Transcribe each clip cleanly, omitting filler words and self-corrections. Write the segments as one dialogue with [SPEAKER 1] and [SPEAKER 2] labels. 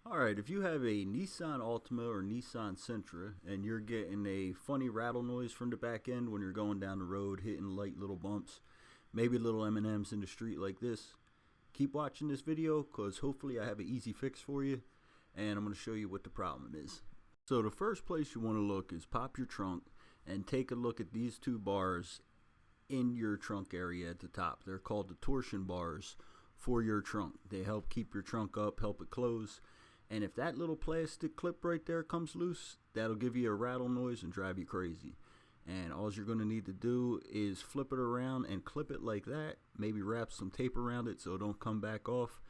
[SPEAKER 1] Alright, if you have a Nissan Altima or Nissan Sentra and you're getting a funny rattle noise from the back end when you're going down the road, hitting light little bumps, maybe little M&Ms in the street like this, keep watching this video because hopefully I have an easy fix for you and I'm going to show you what the problem is. So the first place you want to look is pop your trunk and take a look at these two bars in your trunk area at the top. They're called the torsion bars for your trunk. They help keep your trunk up, help it close. And if that little plastic clip right there comes loose, that'll give you a rattle noise and drive you crazy. And all you're going to need to do is flip it around and clip it like that. Maybe wrap some tape around it so it don't come back off,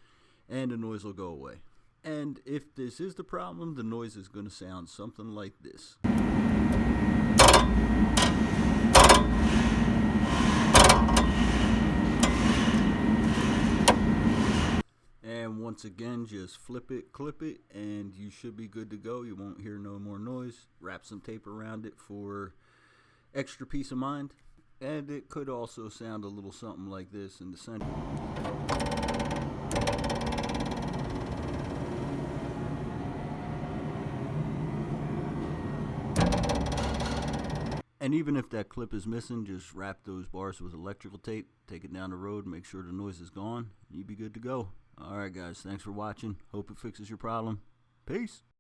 [SPEAKER 1] and the noise will go away. And if this is the problem, the noise is going to sound something like this. And once again, just flip it, clip it, and you should be good to go. You won't hear no more noise. Wrap some tape around it for extra peace of mind. And it could also sound a little something like this in the center. And even if that clip is missing, just wrap those bars with electrical tape, take it down the road, make sure the noise is gone, and you'll be good to go. Alright guys, thanks for watching. Hope it fixes your problem. Peace.